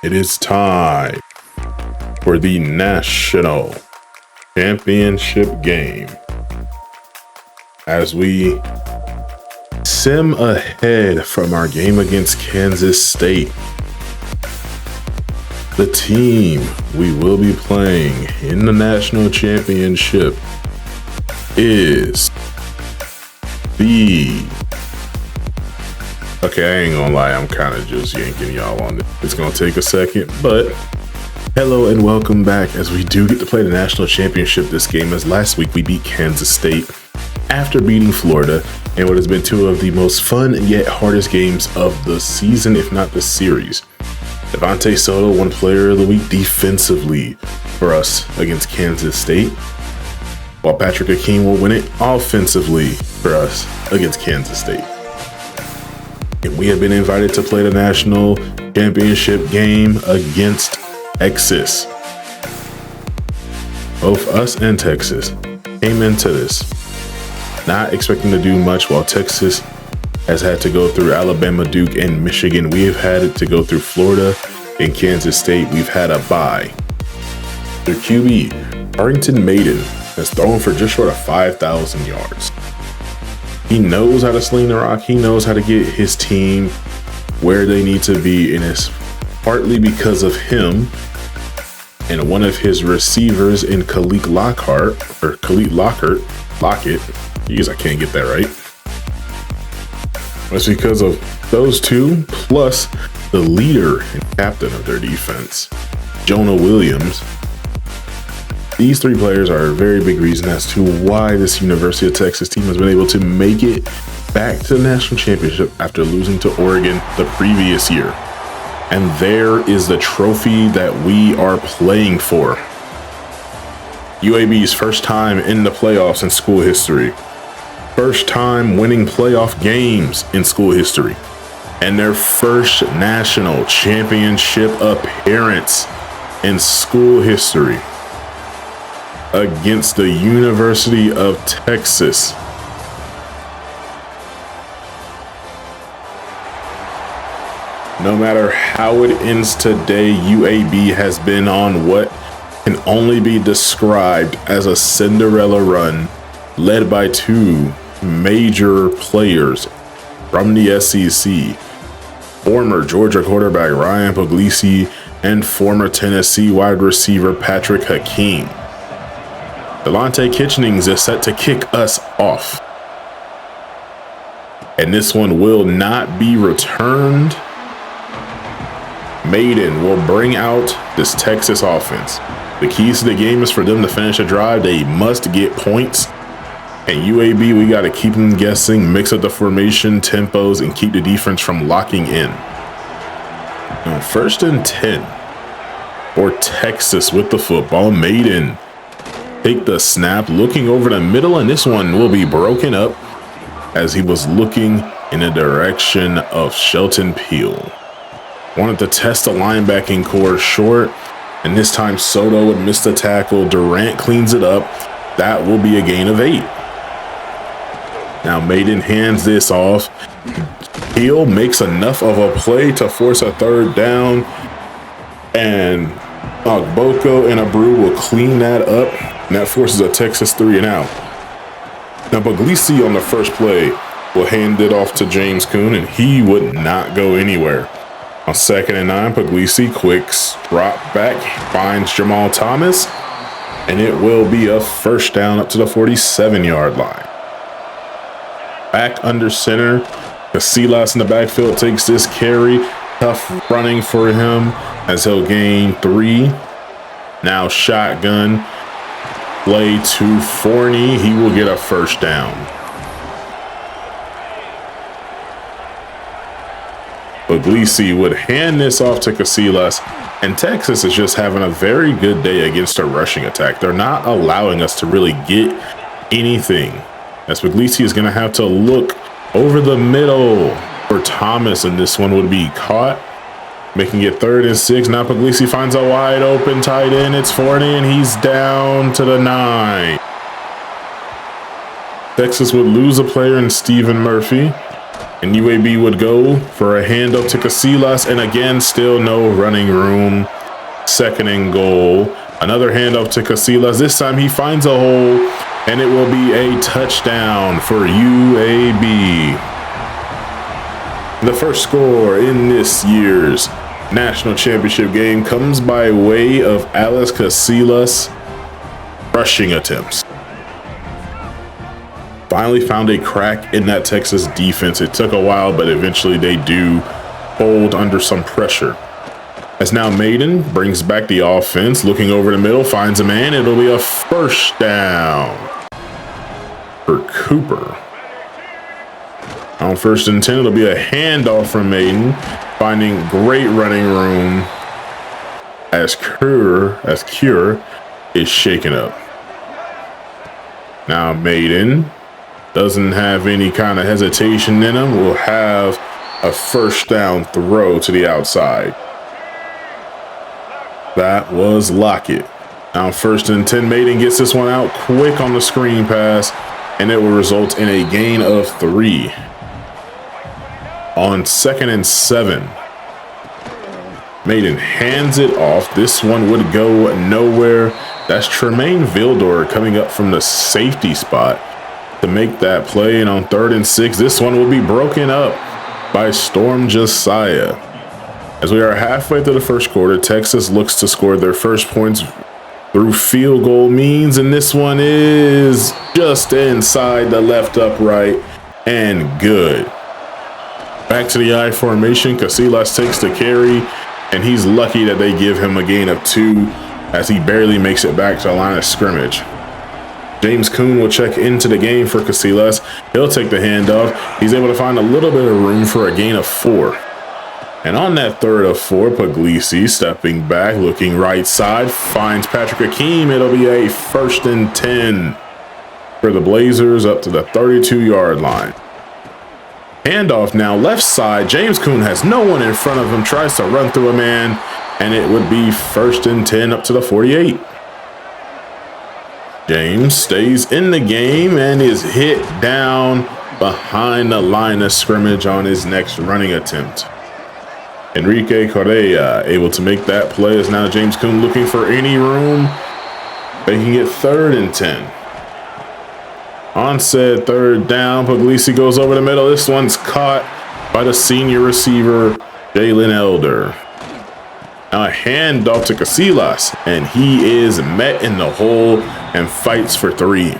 It is time for the National Championship game as we sim ahead from our game against Kansas State. The team we will be playing in the National Championship is the... Okay, I ain't gonna lie, I'm kind of just yanking y'all on this. It's gonna take a second, but hello and welcome back as we do get to play the National Championship this game, as last week we beat Kansas State after beating Florida in what has been two of the most fun and yet hardest games of the season, if not the series. Devontae Soto won Player of the Week defensively for us against Kansas State, while Patrick Akeem will win it offensively for us against Kansas State. And we have been invited to play the National Championship game against Texas. Both us and Texas came into this not expecting to do much, while Texas has had to go through Alabama, Duke, and Michigan. We have had it to go through Florida and Kansas State. We've had a bye. Their QB, Arrington Maiden, has thrown for just short of 5,000 yards. He knows how to sling the rock. He knows how to get his team where they need to be, and it's partly because of him and one of his receivers in Khalid Lockett. Jeez, I can't get that right. It's because of those two, plus the leader and captain of their defense, Jonah Williams. These three players are a very big reason as to why this University of Texas team has been able to make it back to the national championship after losing to Oregon the previous year. And there is the trophy that we are playing for. UAB's first time in the playoffs in school history. First time winning playoff games in school history. And their first national championship appearance in school history against the University of Texas. No matter how it ends today, UAB has been on what can only be described as a Cinderella run, led by two major players from the SEC, former Georgia quarterback Ryan Puglisi and former Tennessee wide receiver Patrick Akeem. Delonte Kitchenings is set to kick us off, and this one will not be returned. Maiden will bring out this Texas offense. The keys to the game is for them to finish a drive. They must get points. And UAB, we got to keep them guessing, mix up the formation, tempos, and keep the defense from locking in. Now, 1st and 10 for Texas with the football. Maiden take the snap, looking over the middle, and this one will be broken up as he was looking in the direction of Shelton Peel. Wanted to test the linebacking core short, and this time Soto would miss the tackle. Durant cleans it up. That will be a gain of 8. Now Maiden hands this off. Peel makes enough of a play to force a 3rd down, and Ogboko and Abreu will clean that up, and that forces a Texas 3 and out. Now Puglisi on the first play will hand it off to James Kuhn, and he would not go anywhere. On 2nd and 9, Puglisi quick drop back, finds Jamal Thomas, and it will be a 1st down up to the 47-yard line. Back under center, Casillas in the backfield takes this carry. Tough running for him as he'll gain 3. Now shotgun play to Forney. He will get a 1st down. Puglisi would hand this off to Casillas, and Texas is just having a very good day against a rushing attack. They're not allowing us to really get anything, as Puglisi is going to have to look over the middle for Thomas, and this one would be caught, making it 3rd and 6. Now Puglisi finds a wide open tight end. It's Forney, and he's down to the 9. Texas would lose a player in Stephen Murphy, And UAB would go for a handoff to Casillas, and again, still no running room. Second and goal. Another handoff to Casillas. This time he finds a hole, and it will be a touchdown for UAB. The first score in this year's national championship game comes by way of Alex Casillas' rushing attempts. Finally found a crack in that Texas defense. It took a while, but eventually they do hold under some pressure. As now Maiden brings back the offense, looking over the middle, finds a man. It'll be a first down for Cooper. On 1st and 10, it'll be a handoff from Maiden, finding great running room as Cure is shaken up. Now Maiden doesn't have any kind of hesitation in him. Will have a first down throw to the outside. That was Lockett. Now 1st and 10, Maiden gets this one out quick on the screen pass, and it will result in a gain of 3. On 2nd and 7, Maiden hands it off. This one would go nowhere. That's Tremaine Vildor coming up from the safety spot to make that play. And on 3rd and 6, this one will be broken up by Storm Josiah. As we are halfway through the first quarter, Texas looks to score their first points through field goal means, and this one is just inside the left upright and good. Back to the I formation. Casillas takes the carry, and he's lucky that they give him a gain of 2 as he barely makes it back to the line of scrimmage. James Kuhn will check into the game for Casillas. He'll take the handoff. He's able to find a little bit of room for a gain of 4. And on that 3rd of 4, Puglisi stepping back, looking right side, finds Patrick Akeem. It'll be a 1st and 10 for the Blazers up to the 32-yard line. Handoff now left side. James Kuhn has no one in front of him, tries to run through a man, and it would be 1st and 10 up to the 48. James stays in the game and is hit down behind the line of scrimmage on his next running attempt. Enrique Correa able to make that play as now James Kuhn looking for any room. Making it 3rd and 10. On said 3rd down, Puglisi goes over the middle. This one's caught by the senior receiver, Jalen Elder. Now a handoff to Casillas, and he is met in the hole and fights for 3.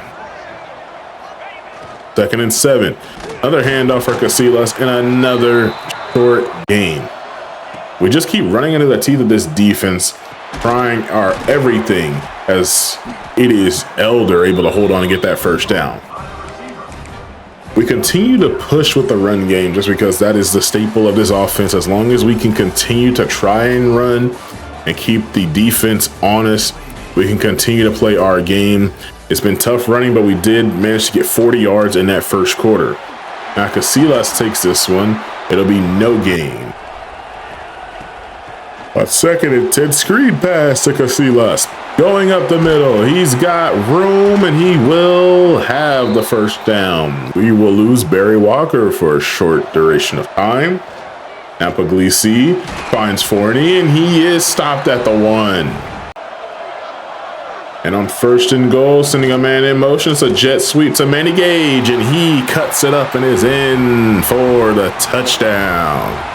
2nd and 7. Another handoff for Casillas and another short gain. We just keep running into the teeth of this defense, trying our everything as it is Elder able to hold on and get that first down. We continue to push with the run game just because that is the staple of this offense. As long as we can continue to try and run and keep the defense honest, we can continue to play our game. It's been tough running, but we did manage to get 40 yards in that first quarter. Now Casillas takes this one. It'll be no gain. A 2nd and 10 screen pass to Casillas. Going up the middle. He's got room, and he will have the first down. We will lose Barry Walker for a short duration of time. Now Puglisi finds Forney, and he is stopped at the 1. And on 1st and goal, sending a man in motion. It's a jet sweep to Manny Gage, and he cuts it up and is in for the touchdown.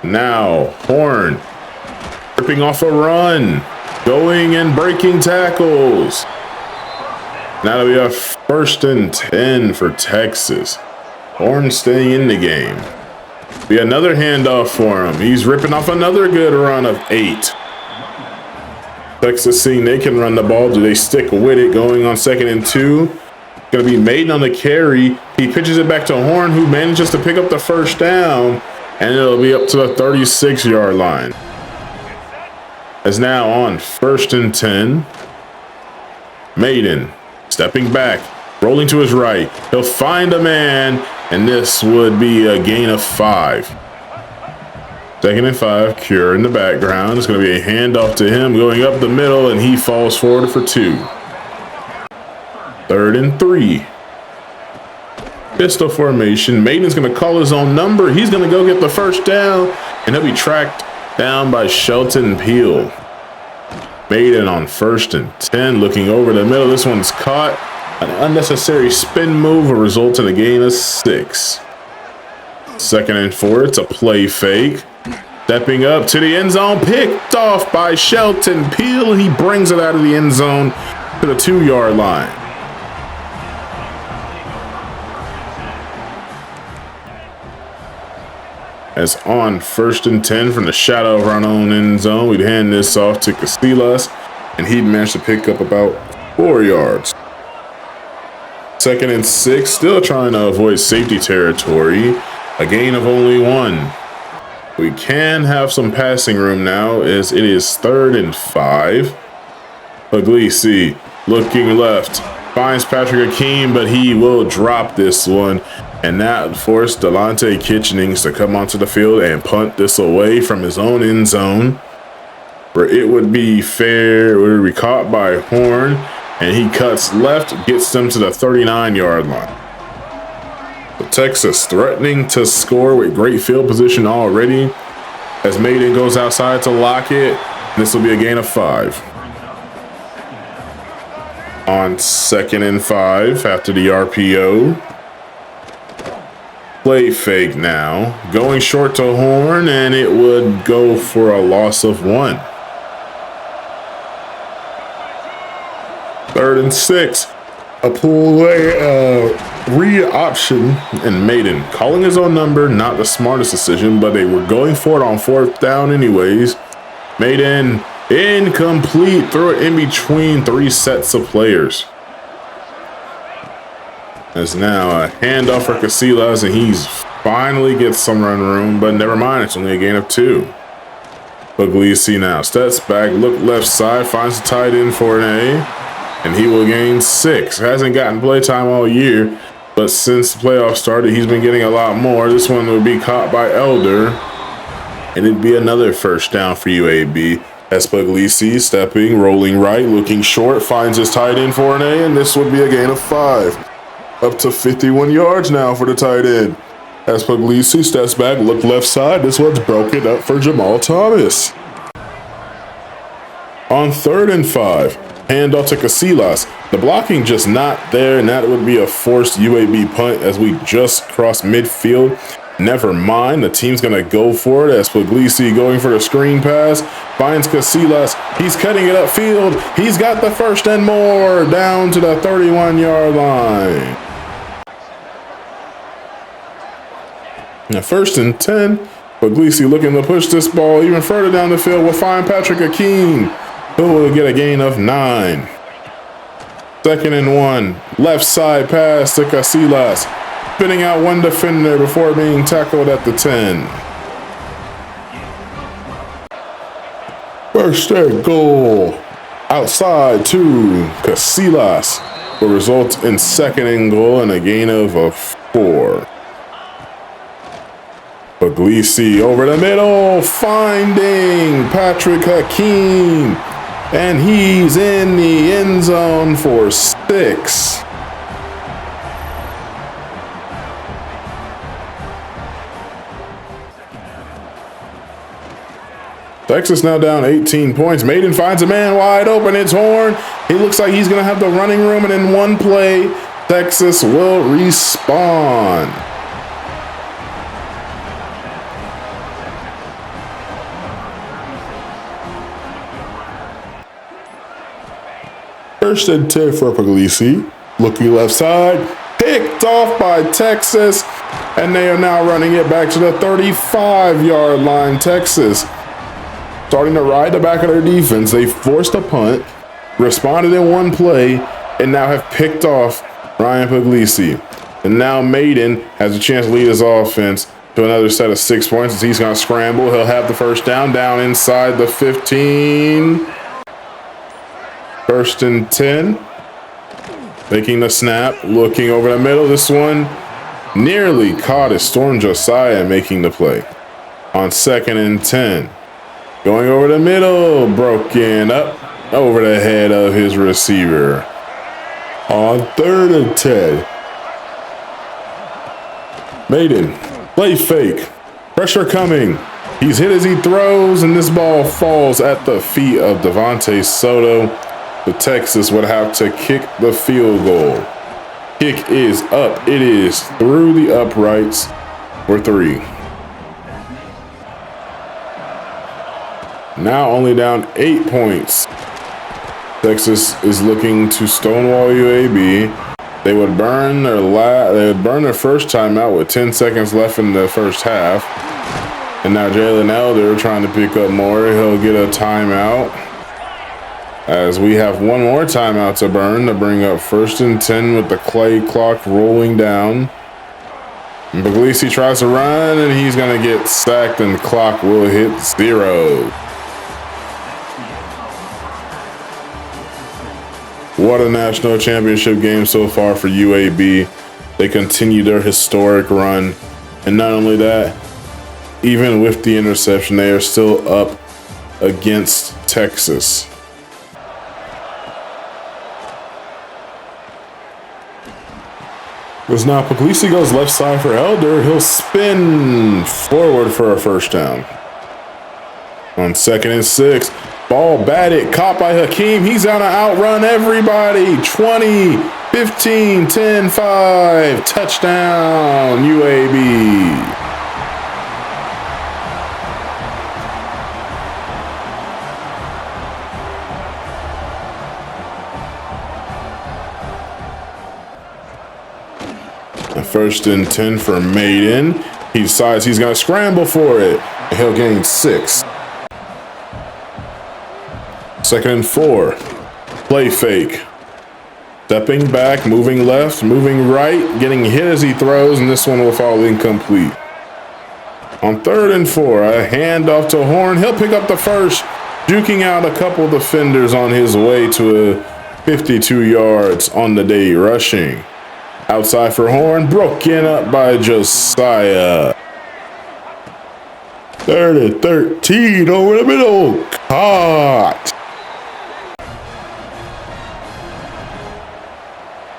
Now Horn ripping off a run, going and breaking tackles. Now we have 1st and 10 for Texas. Horn staying in the game. Be another handoff for him. He's ripping off another good run of 8. Texas seeing they can run the ball. Do they stick with it? Going on 2nd and 2. Going to be Maiden on the carry. He pitches it back to Horn, who manages to pick up the first down. And it'll be up to the 36-yard line. As now on 1st and 10. Maiden stepping back, rolling to his right. He'll find a man, and this would be a gain of 5. 2nd and 5, Cure in the background. It's going to be a handoff to him going up the middle, and he falls forward for 2. 3rd and 3. Pistol formation. Maiden's going to call his own number. He's going to go get the first down, and he'll be tracked down by Shelton Peel. Maiden on 1st and 10, looking over the middle. This one's caught. An unnecessary spin move will result in a gain of 6. 2nd and 4, it's a play fake. Stepping up to the end zone, picked off by Shelton Peel. He brings it out of the end zone to the 2-yard line. As on 1st and 10 from the shadow of our own end zone, we'd hand this off to Casillas, and he'd managed to pick up about 4 yards. 2nd and 6, still trying to avoid safety territory. A gain of only 1. We can have some passing room now as it is 3rd and 5. Puglisi looking left, finds Patrick Akeem, but he will drop this one. And that forced Delonte Kitchenings to come onto the field and punt this away from his own end zone, where it would be fair, it would be caught by Horn, and he cuts left, gets them to the 39-yard line. So Texas threatening to score with great field position already, as Maiden goes outside to lock it. This will be a gain of 5. On 2nd and 5 after the RPO. Play fake now, going short to Horn, and it would go for a loss of 1. 3rd and 6, a play read option, and Maiden calling his own number, not the smartest decision, but they were going for it on 4th down anyways. Maiden incomplete, throw it in between 3 sets of players. As now a handoff for Casillas, and he's finally gets some run room, but never mind, it's only a gain of 2. Puglisi now steps back, look left side, finds the tight end for an A, and he will gain 6. Hasn't gotten play time all year, but since the playoffs started, he's been getting a lot more. This one would be caught by Elder, and it'd be another first down for UAB. As Puglisi stepping, rolling right, looking short, finds his tight end for an A, and this would be a gain of 5. Up to 51 yards now for the tight end. As Puglisi steps back, look left side. This one's broken up for Jamal Thomas. On 3rd and 5, handoff to Casillas. The blocking just not there, and that would be a forced UAB punt as we just crossed midfield. Never mind, the team's going to go for it as Puglisi going for the screen pass. Finds Casillas. He's cutting it upfield. He's got the 1st and more down to the 31-yard line. Now 1st and 10, Puglisi looking to push this ball even further down the field. We'll find Patrick Akeem, who will get a gain of 9. 2nd and 1, left side pass to Casillas, spinning out one defender before being tackled at the 10. 1st and goal, outside to Casillas, will result in 2nd and goal and a gain of 4. Puglisi over the middle, finding Patrick Akeem, and he's in the end zone for 6. Texas now down 18 points. Maiden finds a man wide open. It's Horn. He looks like he's going to have the running room, and in one play, Texas will respawn. First and 10 for Puglisi. Looking left side. Picked off by Texas. And they are now running it back to the 35-yard line. Texas starting to ride the back of their defense. They forced a punt, responded in one play, and now have picked off Ryan Puglisi. And now Maiden has a chance to lead his offense to another set of 6 points as he's going to scramble. He'll have the 1st down inside the 15. 1st and 10. Making the snap, looking over the middle. This one nearly caught as Storm Josiah making the play. On 2nd and 10. Going over the middle, broken up over the head of his receiver. On 3rd and 10. Maiden, play fake. Pressure coming. He's hit as he throws, and this ball falls at the feet of Devontae Soto. The Texas would have to kick the field goal. Kick is up. It is through the uprights for 3. Now only down 8 points. Texas is looking to stonewall UAB. They would burn their first timeout with 10 seconds left in the first half. And now Jalen Elder trying to pick up more. He'll get a timeout. As we have one more timeout to burn to bring up 1st and 10 with the clay clock rolling down. Puglisi tries to run, and he's going to get sacked, and the clock will hit 0. What a national championship game so far for UAB. They continue their historic run. And not only that, even with the interception, they are still up against Texas. As now Puglisi goes left side for Elder. He'll spin forward for a first down. On 2nd and 6, ball batted, caught by Hakeem. He's out to outrun everybody. 20, 15, 10, 5. Touchdown, UAB. First and 10 for Maiden. He decides he's going to scramble for it. He'll gain 6. 2nd and 4. Play fake. Stepping back, moving left, moving right, getting hit as he throws, and this one will fall incomplete. On 3rd and 4, a handoff to Horn. He'll pick up the first, juking out a couple defenders on his way to a 52 yards on the day rushing. Outside for Horn, broken up by Josiah. 3rd and 13 over the middle. Caught.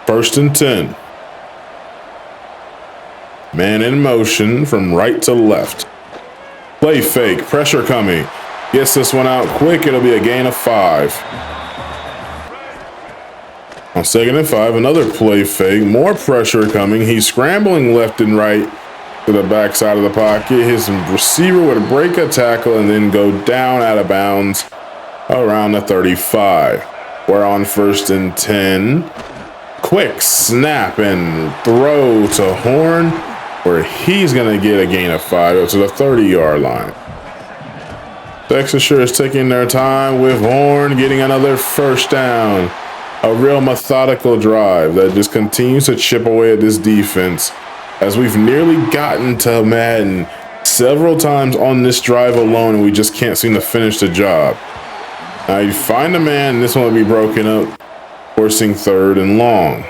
1st and 10. Man in motion from right to left. Play fake, pressure coming. Gets this one out quick, it'll be a gain of 5. On 2nd and 5, another play fake, more pressure coming. He's scrambling left and right to the backside of the pocket. His receiver would break a tackle and then go down out of bounds around the 35. We're on 1st and 10. Quick snap and throw to Horn, where he's going to get a gain of 5 up to the 30-yard line. Texas sure is taking their time with Horn getting another first down. A real methodical drive that just continues to chip away at this defense, as we've nearly gotten to Madden several times on this drive alone, and we just can't seem to finish the job. Now you find a man, and this one will be broken up, forcing 3rd and long.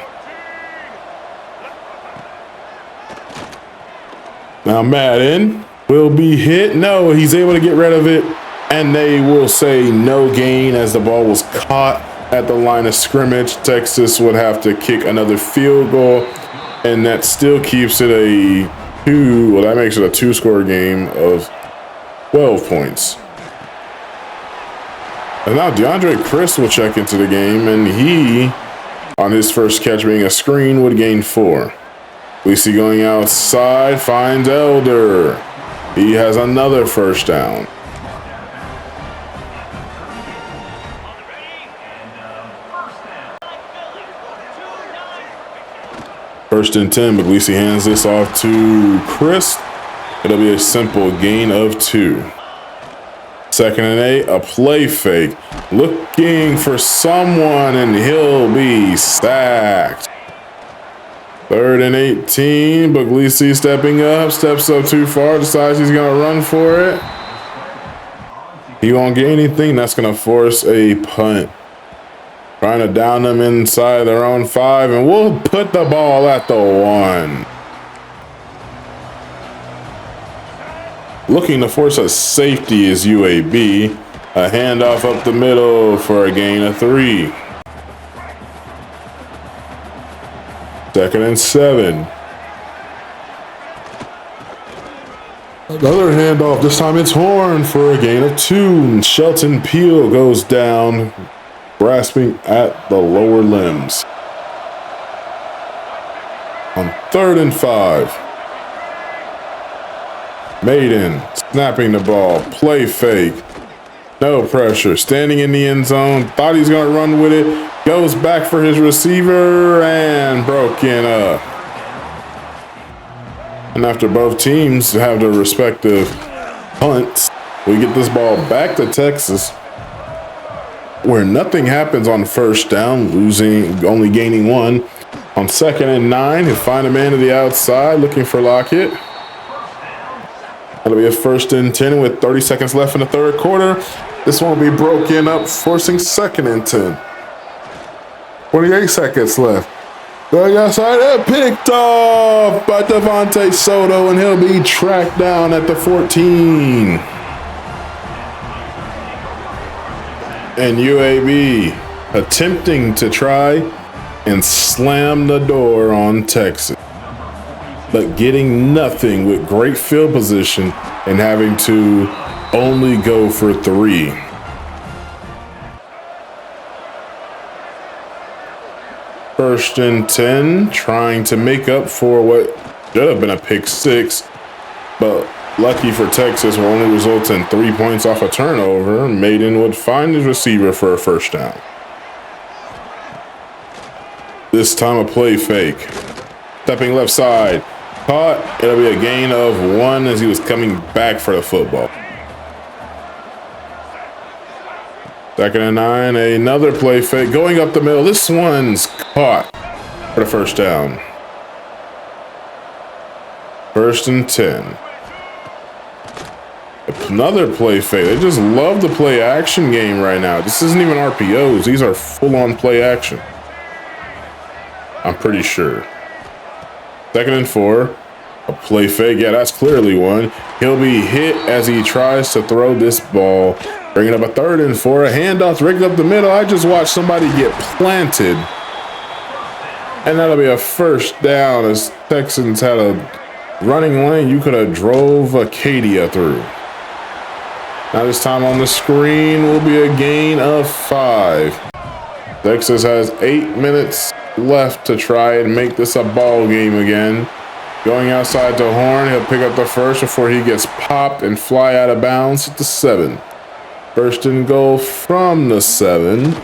Now Madden will be hit. No, he's able to get rid of it, and they will say no gain as the ball was caught at the line of scrimmage. Texas would have to kick another field goal, and that still keeps it that makes it a 2-score game of 12 points. And now DeAndre Chris will check into the game, and he, on his first catch being a screen, would gain 4. We see going outside, finds Elder. He has another first down. First and 10, Puglisi hands this off to Chris. It'll be a simple gain of 2. 2nd and 8, a play fake. Looking for someone, and he'll be sacked. 3rd and 18, Puglisi steps up too far, decides he's going to run for it. He won't get anything. That's going to force a punt. Trying to down them inside their own 5, and we'll put the ball at the 1. Looking to force a safety is UAB. A handoff up the middle for a gain of 3. 2nd and 7. Another handoff. This time it's Horn for a gain of 2. Shelton Peel goes down, grasping at the lower limbs. On 3rd and 5. Maiden snapping the ball. Play fake. No pressure. Standing in the end zone. Thought he's going to run with it. Goes back for his receiver and broken up. And after both teams have their respective punts, we get this ball back to Texas, where nothing happens on 1st down, only gaining 1. On 2nd and 9, he'll find a man to the outside, looking for Lockett. That'll be a 1st and 10 with 30 seconds left in the 3rd quarter. This one will be broken up, forcing 2nd and 10. 28 seconds left. Going outside and picked off by Devontae Soto, and he'll be tracked down at the 14. And UAB attempting to try and slam the door on Texas, but getting nothing with great field position and having to only go for 3. First and 10, trying to make up for what should have been a pick 6, but lucky for Texas will only result in 3 points off a turnover. Maiden would find his receiver for a 1st down. This time a play fake. Stepping left side. Caught. It'll be a gain of 1 as he was coming back for the football. 2nd and 9, another play fake. Going up the middle. This one's caught for the 1st down. 1st and 10. Another play fake. They just love the play action game right now. This isn't even RPOs. These are full-on play action. I'm pretty sure. 2nd and 4. A play fake. Yeah, that's clearly one. He'll be hit as he tries to throw this ball. Bringing up a 3rd and 4. A handoff rigged up the middle. I just watched somebody get planted. And that'll be a 1st down as Texans had a running lane. You could have drove Acadia through. Now this time on the screen will be a gain of 5. Texas has 8 minutes left to try and make this a ball game again. Going outside to Horn, he'll pick up the 1st before he gets popped and fly out of bounds at the 7. 1st and goal from the 7.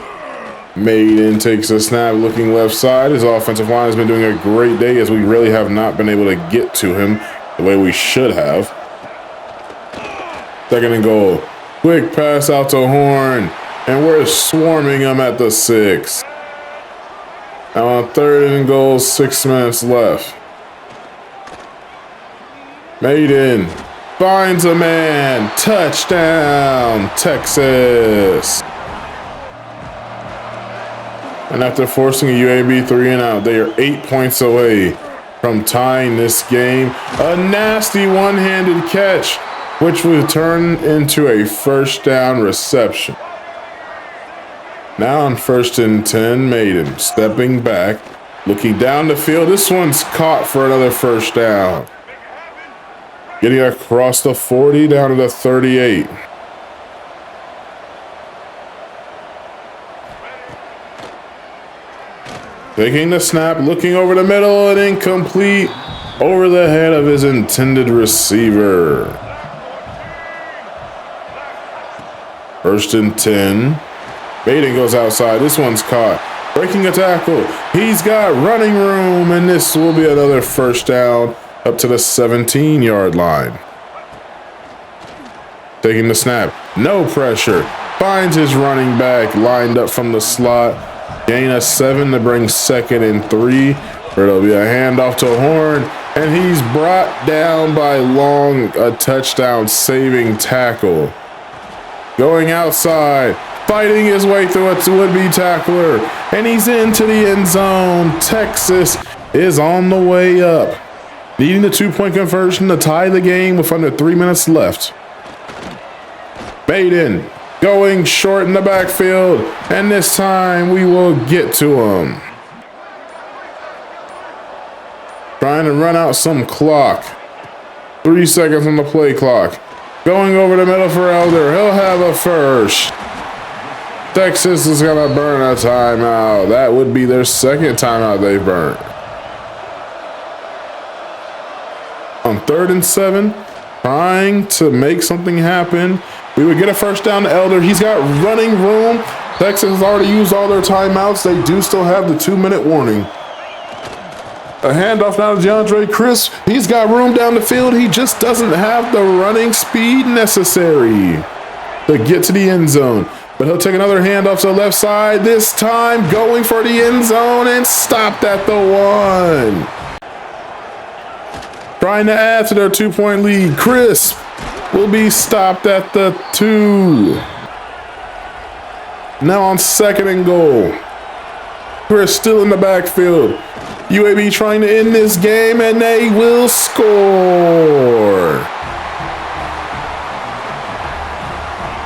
Maiden takes a snap looking left side. His offensive line has been doing a great day as we really have not been able to get to him the way we should have. 2nd and goal. Quick pass out to Horn, and we're swarming him at the 6. Now on 3rd and goal, 6 minutes left. Maiden finds a man. Touchdown, Texas. And after forcing a UAB 3 and out, they are 8 points away from tying this game. A nasty one-handed catch, which would turn into a 1st down reception. Now on 1st and 10, Maiden stepping back, looking down the field. This one's caught for another 1st down. Getting across the 40 down to the 38. Taking the snap, looking over the middle, and incomplete over the head of his intended receiver. 1st and 10. Maiden goes outside. This one's caught. Breaking a tackle. He's got running room, and this will be another 1st down up to the 17-yard line. Taking the snap. No pressure. Finds his running back lined up from the slot. Gain of 7 to bring 2nd and 3. Where it'll be a handoff to Horn, and he's brought down by Long, a touchdown saving tackle. Going outside, fighting his way through a would-be tackler, and he's into the end zone. Texas is on the way up, needing the 2-point conversion to tie the game with under 3 minutes left. Maiden going short in the backfield, and this time we will get to him. Trying to run out some clock. 3 seconds on the play clock. Going over the middle for Elder. He'll have a first. Texas is going to burn a timeout. That would be their second timeout they've burned. On 3rd and 7, trying to make something happen. We would get a first down to Elder. He's got running room. Texas has already used all their timeouts. They do still have the 2-minute warning. A handoff now to DeAndre Crisp. He's got room down the field. He just doesn't have the running speed necessary to get to the end zone. But he'll take another handoff to the left side, this time going for the end zone and stopped at the 1. Trying to add to their 2-point lead. Crisp will be stopped at the 2. Now on 2nd and goal. Crisp still in the backfield. UAB trying to end this game, and they will score.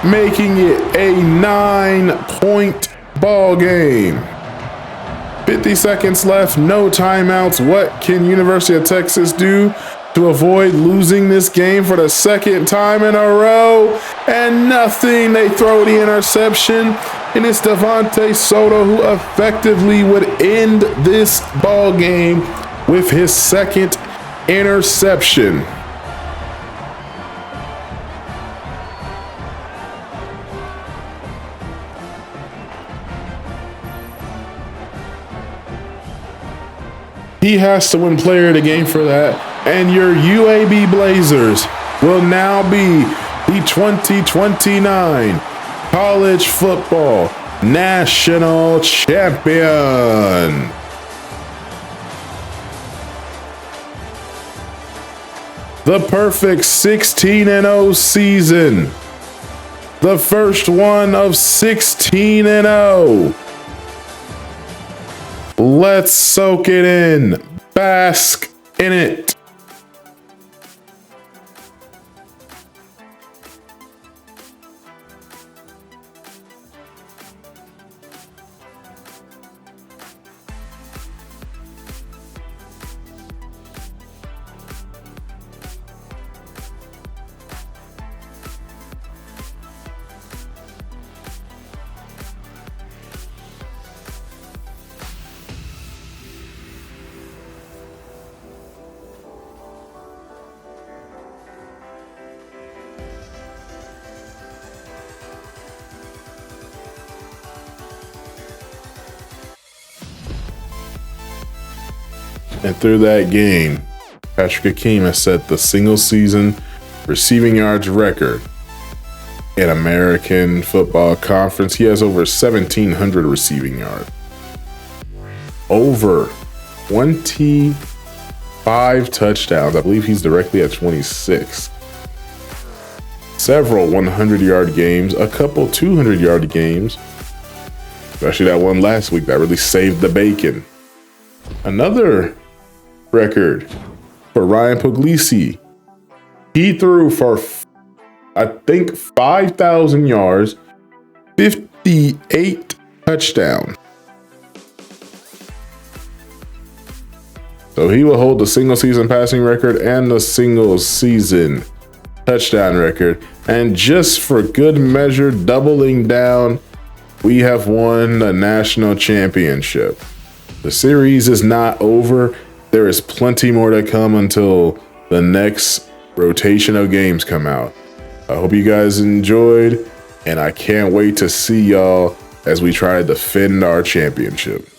Making it a 9-point ball game. 50 seconds left, no timeouts. What can University of Texas do to avoid losing this game for the 2nd time in a row? And nothing. They throw the interception, and it's Devontae Soto who effectively would end this ball game with his 2nd interception. He has to win player of the game for that. And your UAB Blazers will now be the 2029 College Football National Champion. The perfect 16-0 season. The first one of 16-0. Let's soak it in. Bask in it. And through that game, Patrick Hakeem has set the single season receiving yards record in American Football Conference. He has over 1,700 receiving yards. Over 25 touchdowns. I believe he's directly at 26. Several 100-yard games, a couple 200-yard games. Especially that one last week that really saved the bacon. Another record for Ryan Puglisi. He threw for, I think, 5,000 yards, 58 touchdowns. So he will hold the single season passing record and the single season touchdown record. And just for good measure, doubling down, we have won the national championship. The series is not over. There is plenty more to come until the next rotation of games come out. I hope you guys enjoyed, and I can't wait to see y'all as we try to defend our championship.